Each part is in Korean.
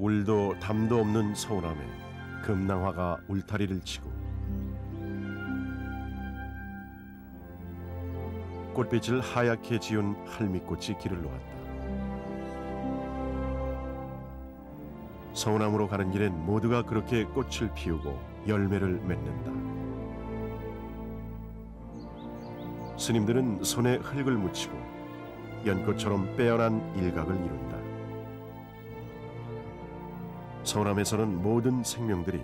울도 담도 없는 서운함에 금낭화가 울타리를 치고 꽃빛을 하얗게 지운 할미꽃이 길을 놓았다. 서운함으로 가는 길엔 모두가 그렇게 꽃을 피우고 열매를 맺는다. 스님들은 손에 흙을 묻히고 연꽃처럼 빼어난 일각을 이룬다. 서운함에서는 모든 생명들이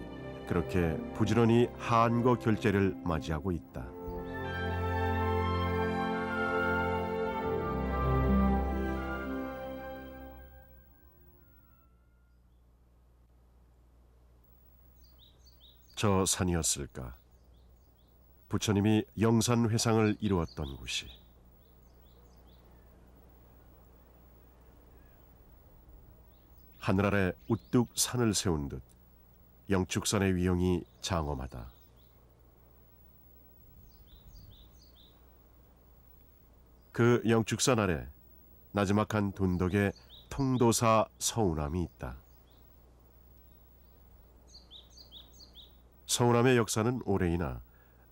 그렇게 부지런히 한거 결제를 맞이하고 있다. 저 산이었을까? 부처님이 영산회상을 이루었던 곳이. 하늘 아래 우뚝 산을 세운 듯 영축산의 위용이 장엄하다. 그 영축산 아래 나지막한 둔덕에 통도사 서운함이 있다. 서운함의 역사는 오래이나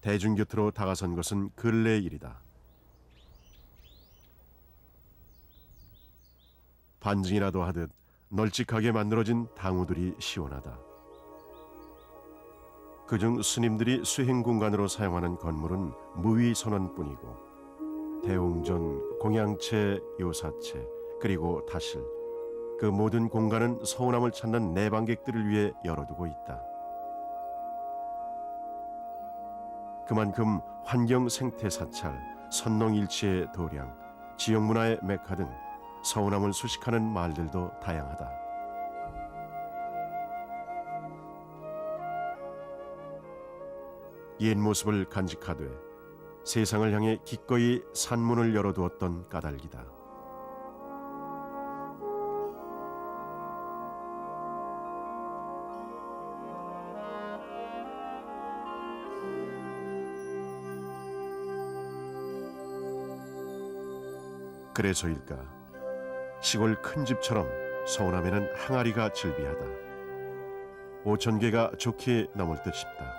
대중 곁으로 다가선 것은 근래의 일이다. 반증이라도 하듯 널찍하게 만들어진 당우들이 시원하다. 그중 스님들이 수행 공간으로 사용하는 건물은 무위선원뿐이고 대웅전, 공양채, 요사채, 그리고 다실, 그 모든 공간은 서운함을 찾는 내방객들을 위해 열어두고 있다. 그만큼 환경 생태 사찰, 선농일치의 도량, 지역문화의 메카 등 서운함을 수식하는 말들도 다양하다. 옛 모습을 간직하되 세상을 향해 기꺼이 산문을 열어두었던 까닭이다. 그래서일까? 시골 큰 집처럼 서운함에는 항아리가 즐비하다. 5,000개가 좋게 넘을 듯 싶다.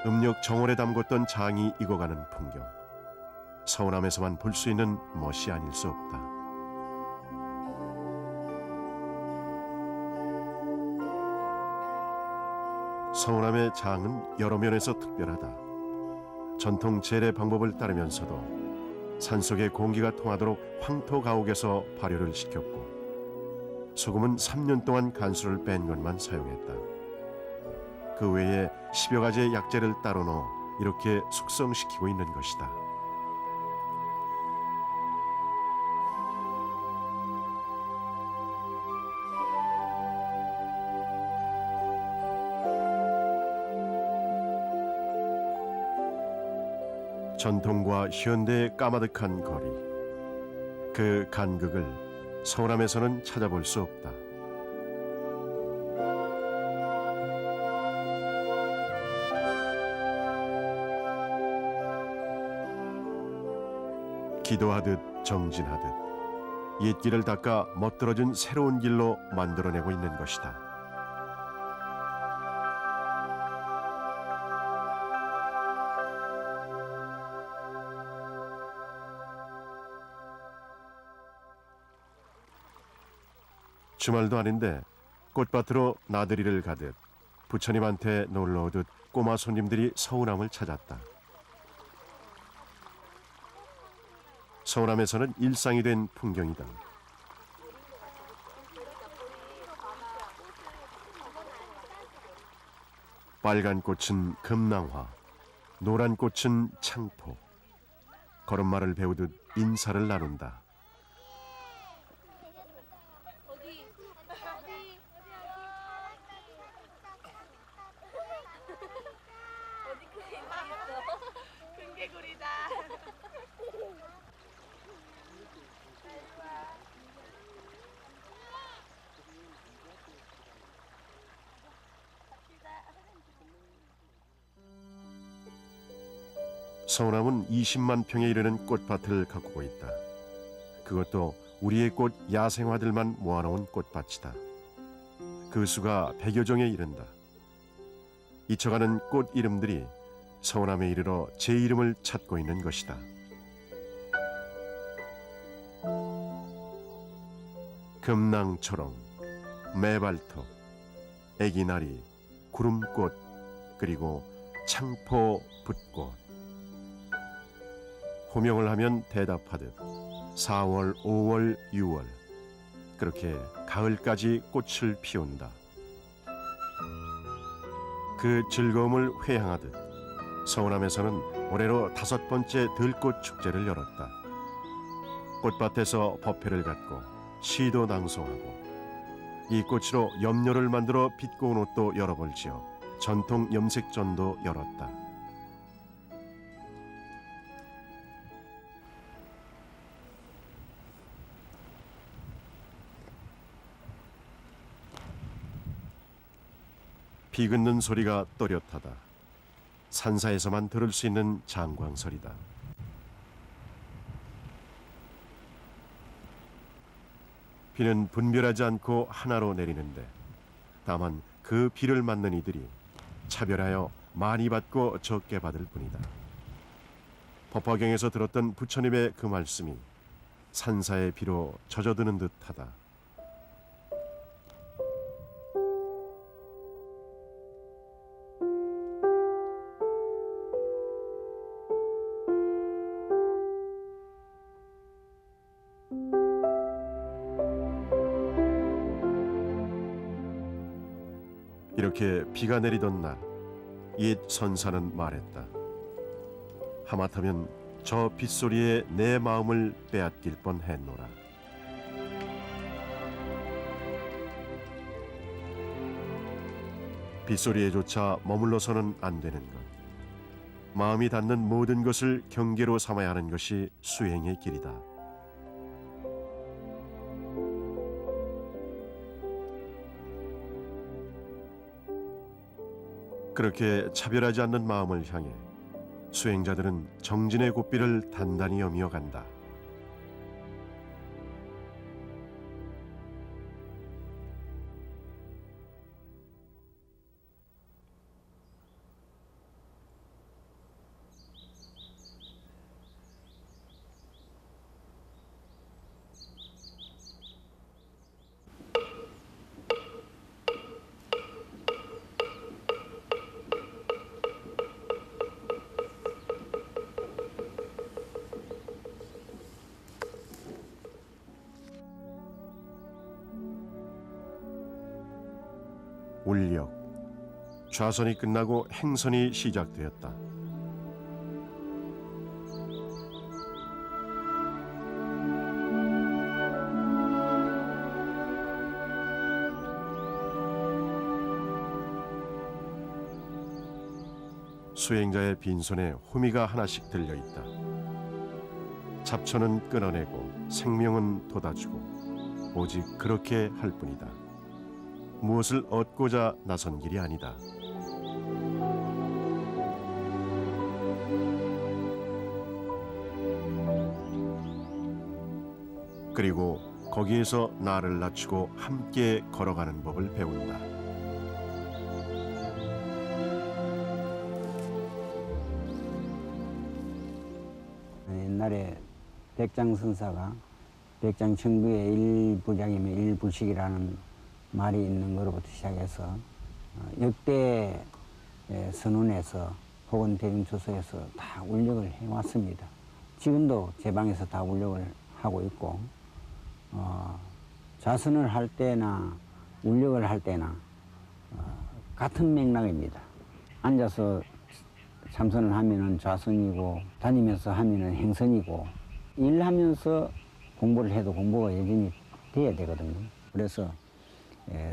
음력 정월에 담궜던 장이 익어가는 풍경. 서운함에서만 볼 수 있는 멋이 아닐 수 없다. 서운함의 장은 여러 면에서 특별하다. 전통 재래 방법을 따르면서도 산속의 공기가 통하도록 황토 가옥에서 발효를 시켰고 소금은 3년 동안 간수를 뺀 것만 사용했다. 그 외에 10여 가지의 약재를 따로 넣어 이렇게 숙성시키고 있는 것이다. 전통과 현대의 까마득한 거리, 그 간극을 서운함에서는 찾아볼 수 없다. 기도하듯 정진하듯 옛 길을 닦아 멋들어진 새로운 길로 만들어내고 있는 것이다. 주말도 아닌데 꽃밭으로 나들이를 가듯 부처님한테 놀러 오듯 꼬마 손님들이 서운함을 찾았다. 서운함에서는 일상이 된 풍경이다. 빨간 꽃은 금낭화, 노란 꽃은 창포. 걸음마를 배우듯 인사를 나눈다. 서운함은 20만 평에 이르는 꽃밭을 가꾸고 있다. 그것도 우리의 꽃 야생화들만 모아놓은 꽃밭이다. 그 수가 100여 종에 이른다. 잊혀가는 꽃 이름들이 서운함에 이르러 제 이름을 찾고 있는 것이다. 금낭초롱, 매발톱, 애기나리, 구름꽃, 그리고 창포 붓꽃. 호명을 하면 대답하듯 4월, 5월, 6월 그렇게 가을까지 꽃을 피운다. 그 즐거움을 회향하듯 서운함에서는 올해로 5번째 들꽃 축제를 열었다. 꽃밭에서 법회를 갖고 시도 낭송하고 이 꽃으로 염료를 만들어 빛 고운 옷도 열어볼지어 전통 염색전도 열었다. 비 긋는 소리가 또렷하다. 산사에서만 들을 수 있는 장광설이다. 비는 분별하지 않고 하나로 내리는데 다만 그 비를 맞는 이들이 차별하여 많이 받고 적게 받을 뿐이다. 법화경에서 들었던 부처님의 그 말씀이 산사의 비로 젖어드는 듯하다. 이렇게 비가 내리던 날, 옛 선사는 말했다. 하마터면 저 빗소리에 내 마음을 빼앗길 뻔했노라. 빗소리에조차 머물러서는 안 되는 것. 마음이 닿는 모든 것을 경계로 삼아야 하는 것이 수행의 길이다. 그렇게 차별하지 않는 마음을 향해 수행자들은 정진의 고삐를 단단히 여미어 간다. 울력. 좌선이 끝나고 행선이 시작되었다. 수행자의 빈손에 호미가 하나씩 들려있다. 잡초는 끊어내고 생명은 돋아주고 오직 그렇게 할 뿐이다. 무엇을 얻고자 나선 길이 아니다. 그리고 거기에서 나를 낮추고 함께 걸어가는 법을 배운다. 옛날에 백장선사가 백장청부의 일부장이면 일부식이라는 말이 있는 것부터 시작해서 역대 선원에서 혹은 대중초소에서 다 울력을 해왔습니다. 지금도 제 방에서 다 울력을 하고 있고 좌선을 할 때나 울력을 할 때나 같은 맥락입니다. 앉아서 참선을 하면은 좌선이고 다니면서 하면은 행선이고 일하면서 공부를 해도 공부가 여전히 돼야 되거든요. 그래서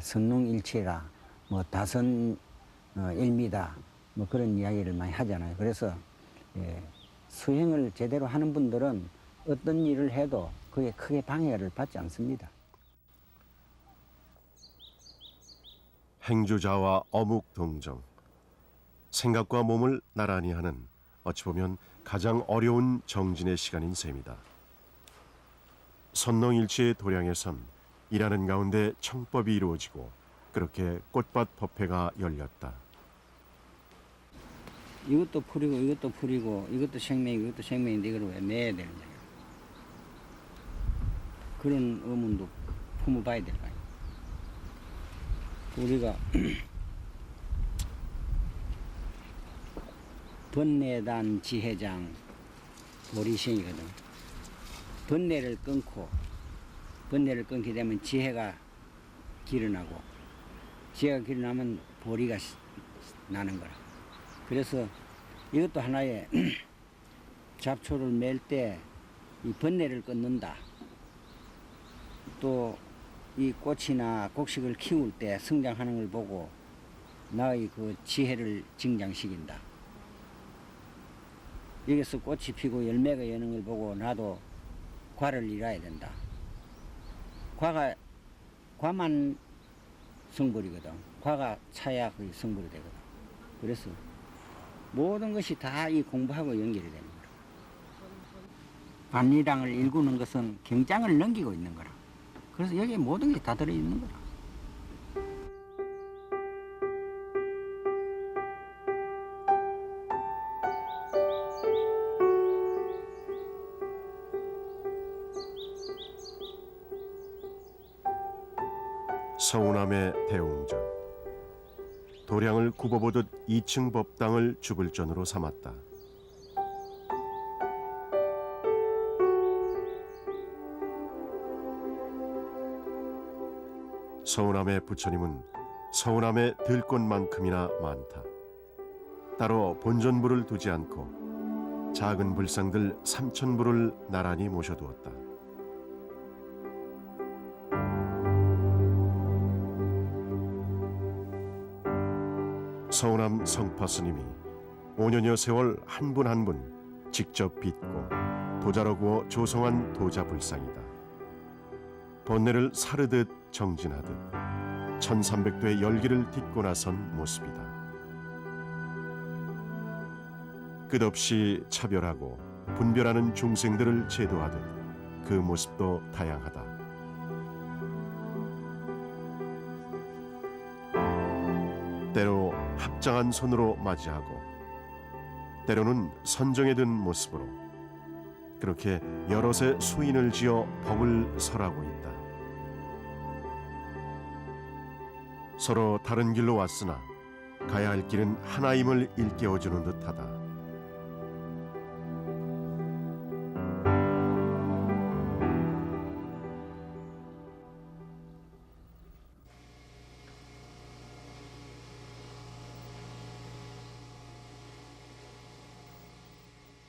선농일치라 뭐 다선 일미다 뭐 그런 이야기를 많이 하잖아요. 그래서 수행을 제대로 하는 분들은 어떤 일을 해도 그게 크게 방해를 받지 않습니다. 행주자와 어묵동정. 생각과 몸을 나란히 하는 어찌 보면 가장 어려운 정진의 시간인 셈이다. 선농일치의 도량에선 일하는 가운데 청법이 이루어지고 그렇게 꽃밭 법회가 열렸다. 이것도 풀이고 이것도 풀이고 이것도 생명이고 이것도 생명인데 이걸 왜 매야 되는 거야. 그런 의문도 품어봐야 될 거 아니야. 우리가 번뇌단 지혜장 보리생이거든. 번뇌를 끊게 되면 지혜가 길어나고 지혜가 길어나면 보리가 나는 거라. 그래서 이것도 하나의 잡초를 맬 때 이 번뇌를 끊는다. 또 이 꽃이나 곡식을 키울 때 성장하는 걸 보고 나의 그 지혜를 증장시킨다. 여기서 꽃이 피고 열매가 여는 걸 보고 나도 과를 이뤄야 된다. 과만 성불이거든. 과가 차야 그 성불이 되거든. 그래서 모든 것이 다 이 공부하고 연결이 되는 거라. 반리랑을 일구는 것은 경장을 넘기고 있는 거라. 그래서 여기에 모든 게 다 들어있는 거라. 서운함의 대웅전. 도량을 굽어보듯 2층 법당을 주불전으로 삼았다. 서운함의 부처님은 서운함의 들꽃만큼이나 많다. 따로 본전부를 두지 않고 작은 불상들 3,000부를 나란히 모셔두었다. 서운함 성파 스님이 5년여 세월 한 분 한 분 직접 빚고 도자로 구워 조성한 도자 불상이다. 번뇌를 사르듯 정진하듯 1300도의 열기를 딛고 나선 모습이다. 끝없이 차별하고 분별하는 중생들을 제도하듯 그 모습도 다양하다. 때로 합장한 손으로 맞이하고 때로는 선정에 든 모습으로 그렇게 여럿의 수인을 지어 법을 설하고 있다. 서로 다른 길로 왔으나 가야 할 길은 하나임을 일깨워주는 듯하다.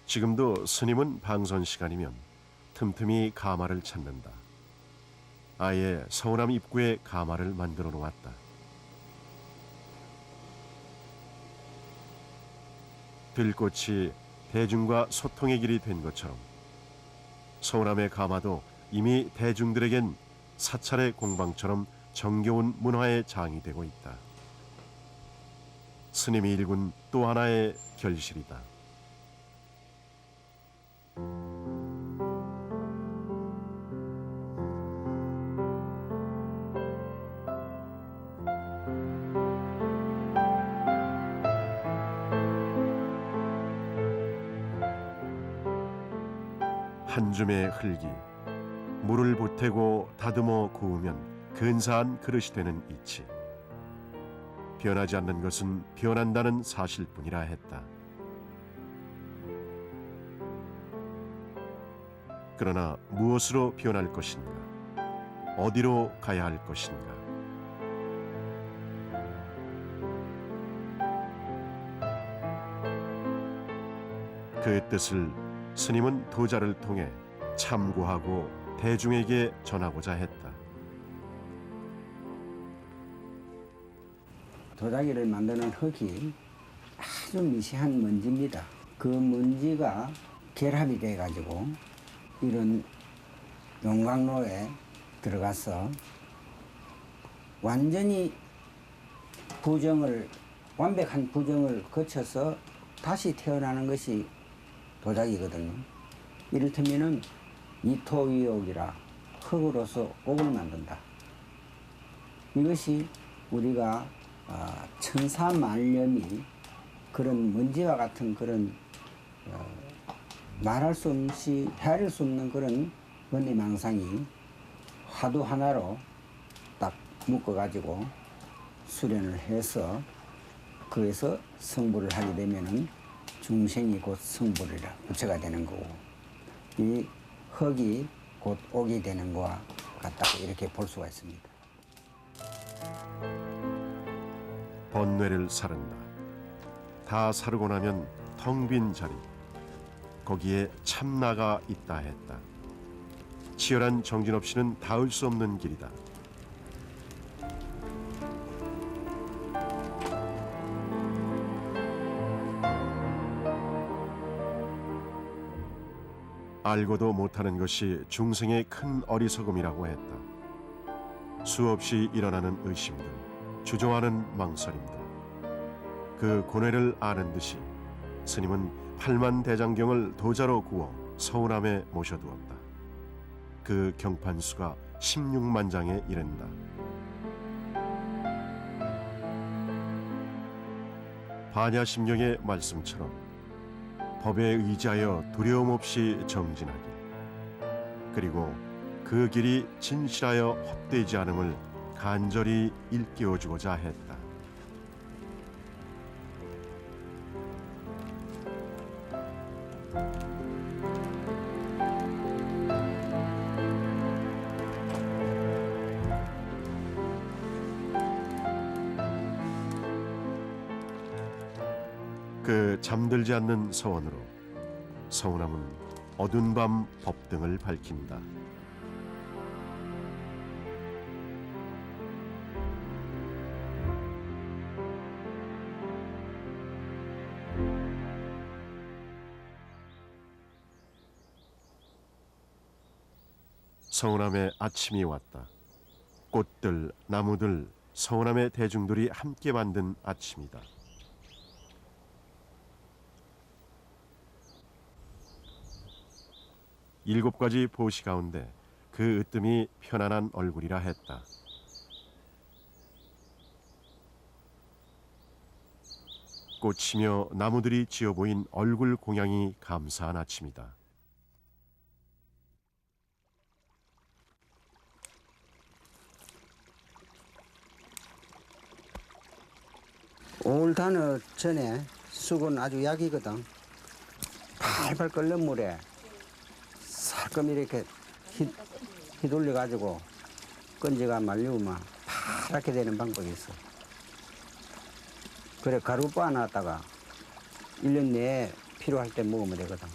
지금도 스님은 방선 시간이면 틈틈이 가마를 찾는다. 아예 서운함 입구에 가마를 만들어 놓았다. 들꽃이 대중과 소통의 길이 된 것처럼 서운함의 가마도 이미 대중들에겐 사찰의 공방처럼 정겨운 문화의 장이 되고 있다. 스님이 일군 또 하나의 결실이다. 한 줌의 흙이 물을 보태고 다듬어 구우면 근사한 그릇이 되는 이치. 변하지 않는 것은 변한다는 사실뿐이라 했다. 그러나 무엇으로 변할 것인가? 어디로 가야 할 것인가? 그 뜻을 스님은 도자를 통해 참고하고 대중에게 전하고자 했다. 도자기를 만드는 흙이 아주 미세한 먼지입니다. 그 먼지가 결합이 돼가지고 이런 용광로에 들어가서 완전히 완벽한 부정을 거쳐서 다시 태어나는 것이 도자기거든요. 이를테면은 이토위옥이라 흙으로서 옥을 만든다. 이것이 우리가 천사만념이 그런 먼지와 같은 그런 말할 수 없이 헤아릴 수 없는 그런 번뇌망상이 화두 하나로 딱 묶어가지고 수련을 해서 거기서 성불을 하게 되면은 중생이 곧 성불이라 부처가 되는 거고 이 흙이 곧 옥이 되는 거와 같다고 이렇게 볼 수가 있습니다. 번뇌를 사른다. 다 사르고 나면 텅 빈 자리. 거기에 참나가 있다 했다. 치열한 정진없이는 닿을 수 없는 길이다. 알고도 못하는 것이 중생의 큰 어리석음이라고 했다. 수없이 일어나는 의심들, 주저하는 망설임들. 그 고뇌를 아는 듯이 스님은 팔만대장경을 도자로 구워 서울암에 모셔두었다. 그 경판수가 16만 장에 이른다. 반야심경의 말씀처럼 법에 의지하여 두려움 없이 정진하기, 그리고 그 길이 진실하여 헛되지 않음을 간절히 일깨워주고자 했다. 그 잠들지 않는 서원으로 서운함은 어두운 밤 법등을 밝힌다. 서운함의 아침이 왔다. 꽃들, 나무들, 서운함의 대중들이 함께 만든 아침이다. 7가지 보시 가운데 그 으뜸이 편안한 얼굴이라 했다. 꽃이며 나무들이 지어 보인 얼굴 공양이 감사한 아침이다. 올 단어 전에 쑥은 아주 약이거든. 팔팔 끓는 물에 살끔 이렇게 휘둘려 가지고 건지가 말리고만 파랗게 되는 방법이 있어. 그래 가루 빻아놨다가 1년 내에 필요할 때 먹으면 되거든.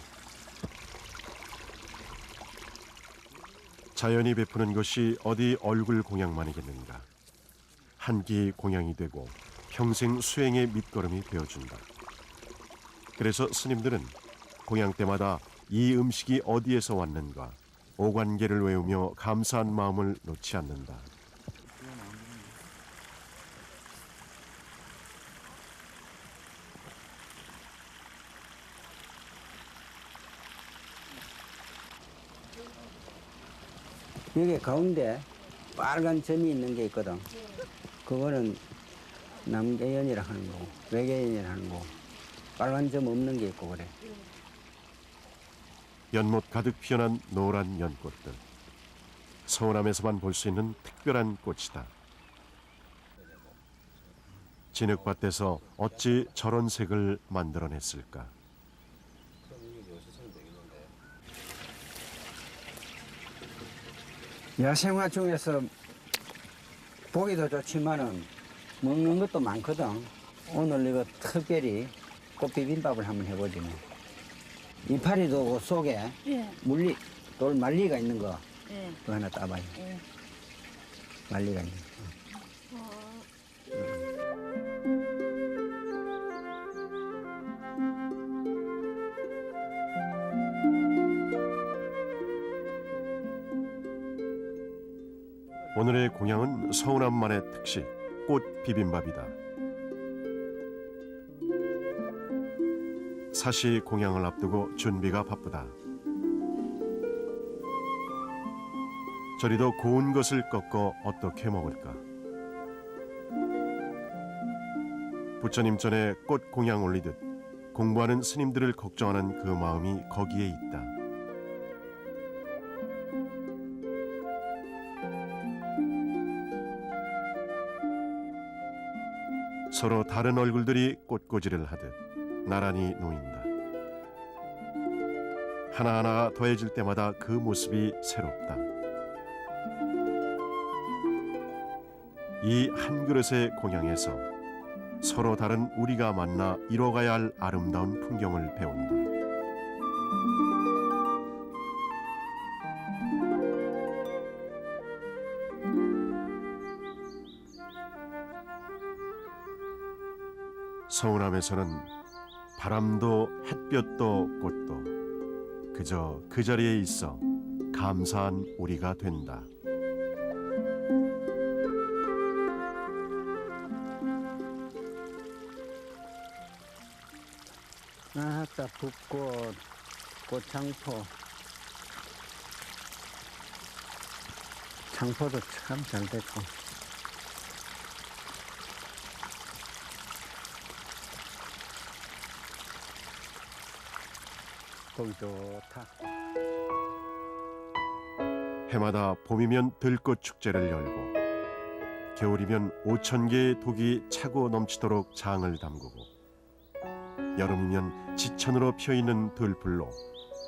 자연이 베푸는 것이 어디 얼굴 공양만이겠는가. 한 끼 공양이 되고 평생 수행의 밑거름이 되어준다. 그래서 스님들은 공양 때마다 이 음식이 어디에서 왔는가 오관계를 외우며 감사한 마음을 놓지 않는다. 여기 가운데 빨간 점이 있는 게 있거든. 그거는 남계연이라 하는 거고 외계연이라 하는 거고 빨간 점 없는 게 있고 그래. 연못 가득 피어난 노란 연꽃들. 서울암에서만 볼 수 있는 특별한 꽃이다. 진흙밭에서 어찌 저런 색을 만들어냈을까. 야생화 중에서 보기도 좋지만은 먹는 것도 많거든. 오늘 이거 특별히 꽃비빔밥을 한번 해보지 뭐. 이파리도 그 속에 예. 돌 말리가 있는 거 예. 그거 하나 따봐요. 예. 말리가 있는 거. 오늘의 공양은 서운함만의 특식 꽃 비빔밥이다. 사시 공양을 앞두고 준비가 바쁘다. 저리도 고운 것을 꺾어 어떻게 먹을까. 부처님 전에 꽃 공양 올리듯 공부하는 스님들을 걱정하는 그 마음이 거기에 있다. 서로 다른 얼굴들이 꽃꽂이를 하듯 나란히 놓인다. 하나하나가 더해질 때마다 그 모습이 새롭다. 이 한 그릇의 공양에서 서로 다른 우리가 만나 이뤄가야 할 아름다운 풍경을 배운다. 서운함에서는 바람도 햇볕도 꽃도 그저 그 자리에 있어 감사한 우리가 된다. 아따 붓꽃, 꽃창포. 창포도 참 잘 됐고. 보기 좋다. 해마다 봄이면 들꽃 축제를 열고 겨울이면 5,000개의 독이 차고 넘치도록 장을 담그고 여름이면 지천으로 피어있는 들풀로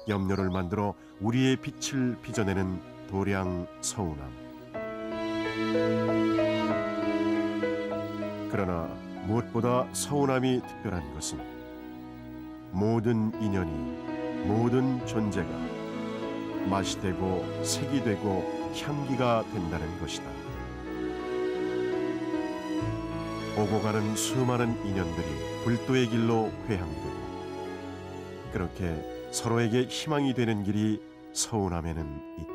염료를 만들어 우리의 빛을 빚어내는 도량 서운함. 그러나 무엇보다 서운함이 특별한 것은 모든 인연이 모든 존재가 맛이 되고 색이 되고 향기가 된다는 것이다. 오고 가는 수많은 인연들이 불도의 길로 회항되고 그렇게 서로에게 희망이 되는 길이 서운함에는 있다.